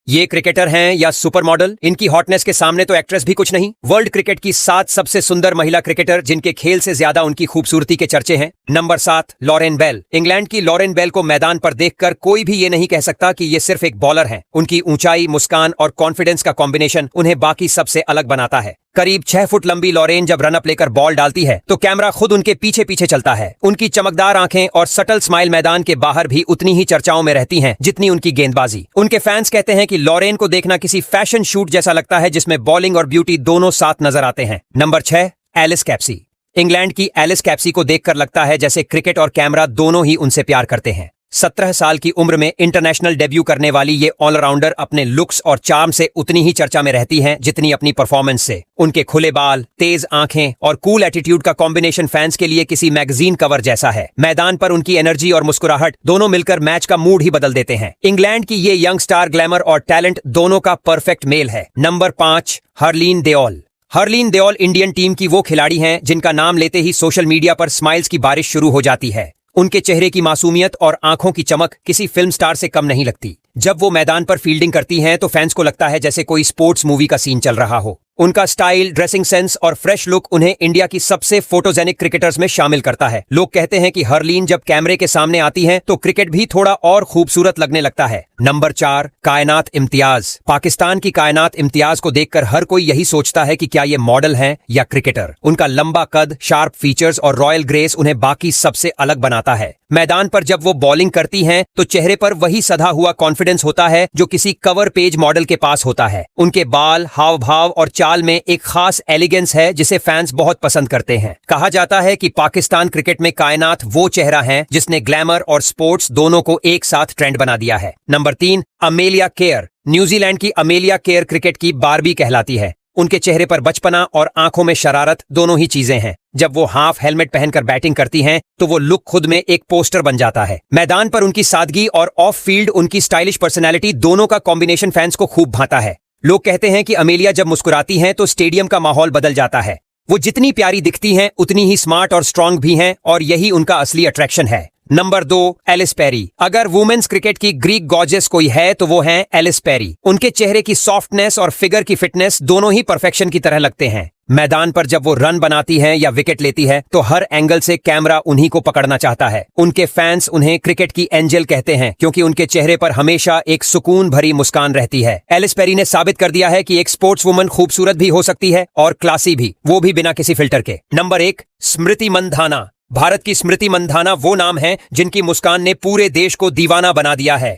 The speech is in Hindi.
ये क्रिकेटर हैं या सुपर मॉडल? इनकी हॉटनेस के सामने तो एक्ट्रेस भी कुछ नहीं। वर्ल्ड क्रिकेट की 7 सबसे सुंदर महिला क्रिकेटर जिनके खेल से ज्यादा उनकी खूबसूरती के चर्चे हैं। Number 7, Lauren Bell. इंग्लैंड की लॉरेन बेल को मैदान पर देखकर कोई भी ये नहीं कह सकता कि ये सिर्फ एक बॉलर हैं। उनकी ऊंचाई, मुस्कान और कॉन्फिडेंस का कॉम्बिनेशन उन्हें बाकी सबसे अलग बनाता है। करीब 6 फुट लंबी लॉरेन जब रन अप लेकर बॉल डालती है तो कैमरा खुद उनके पीछे पीछे चलता है। उनकी चमकदार आंखें और सटल स्माइल मैदान के बाहर भी उतनी ही चर्चाओं में रहती हैं जितनी उनकी गेंदबाजी। उनके फैंस कहते हैं कि लॉरेन को देखना किसी फैशन शूट जैसा लगता है जिसमें बॉलिंग और ब्यूटी दोनों साथ नजर आते हैं। Number 6, Alice Capsey. इंग्लैंड की एलिस कैप्सी को देखकर लगता है जैसे क्रिकेट और कैमरा दोनों ही उनसे प्यार करते हैं। 17 साल की उम्र में इंटरनेशनल डेब्यू करने वाली ये ऑलराउंडर अपने लुक्स और चार्म से उतनी ही चर्चा में रहती हैं जितनी अपनी परफॉर्मेंस से। उनके खुले बाल, तेज आंखें और कूल एटीट्यूड का कॉम्बिनेशन फैंस के लिए किसी मैगजीन कवर जैसा है। मैदान पर उनकी एनर्जी और मुस्कुराहट दोनों मिलकर मैच का मूड ही बदल देते हैं। इंग्लैंड की ये यंग स्टार ग्लैमर और टैलेंट दोनों का परफेक्ट मेल है। Number 5, Harleen Deol. Harleen Deol Indian team की वो खिलाड़ी हैं जिनका नाम लेते ही सोशल मीडिया पर स्माइल्स की बारिश शुरू हो जाती है। उनके चेहरे की मासूमियत और आंखों की चमक किसी फिल्म स्टार से कम नहीं लगती। जब वो मैदान पर फील्डिंग करती हैं तो फैंस को लगता है जैसे कोई स्पोर्ट्स मूवी का सीन चल रहा हो। उनका स्टाइल, ड्रेसिंग सेंस और फ्रेश लुक उन्हें इंडिया की सबसे फोटोजेनिक क्रिकेटर्स में शामिल करता है। लोग कहते हैं कि हरलीन जब कैमरे के सामने आती हैं तो क्रिकेट भी थोड़ा और खूबसूरत लगने लगता है। नंबर 4, कायनात इम्तियाज। पाकिस्तान की कायनात इम्तियाज को देखकर हर कोई यही सोचता है कि क्या ये मॉडल हैं या क्रिकेटर। उनका लंबा कद, शार्प फीचर्स और रॉयल ग्रेस उन्हें बाकी सबसे अलग बनाता है। मैदान पर जब वो बॉलिंग करती हैं तो चेहरे पर वही सधा हुआ कॉन्फिडेंस होता है जो किसी कवर पेज मॉडल के पास होता है। उनके बाल, हाव भाव और चाल में एक खास एलिगेंस है जिसे फैंस बहुत पसंद करते हैं। कहा जाता है कि पाकिस्तान क्रिकेट में कायनात वो चेहरा है जिसने ग्लैमर और स्पोर्ट्स दोनों को एक साथ ट्रेंड बना दिया है। Number 3, Amelia care. न्यूजीलैंड की अमेलिया केयर क्रिकेट की बारबी कहलाती है। उनके चेहरे पर बचपना और आंखों में शरारत दोनों ही चीजें हैं। जब वो हाफ हेलमेट पहनकर बैटिंग करती हैं तो वो लुक खुद में एक पोस्टर बन जाता है। मैदान पर उनकी सादगी और ऑफ फील्ड उनकी स्टाइलिश पर्सनैलिटी दोनों का कॉम्बिनेशन फैंस को खूब भाता है। लोग कहते हैं कि अमेलिया जब मुस्कुराती हैं तो स्टेडियम का माहौल बदल जाता है। वो जितनी प्यारी दिखती हैं उतनी ही स्मार्ट और स्ट्रांग भी हैं और यही उनका असली अट्रैक्शन है। Number 2, Ellyse Perry. अगर वुमेन्स क्रिकेट की ग्रीक गॉर्जेस कोई है तो वो हैं एलिस पेरी। उनके चेहरे की सॉफ्टनेस और फिगर की फिटनेस दोनों ही परफेक्शन की तरह लगते हैं। मैदान पर जब वो रन बनाती हैं या विकेट लेती है तो हर एंगल से कैमरा उन्हीं को पकड़ना चाहता है। उनके फैंस उन्हें क्रिकेट की एंजल कहते हैं क्योंकि उनके चेहरे पर हमेशा एक सुकून भरी मुस्कान रहती है। एलिस पेरी ने साबित कर दिया है कि एक स्पोर्ट्स वुमन खूबसूरत भी हो सकती है और क्लासी भी, वो भी बिना किसी फिल्टर के। नंबर 1, स्मृति मंधाना। भारत की स्मृति मंधाना वो नाम है जिनकी मुस्कान ने पूरे देश को दीवाना बना दिया है।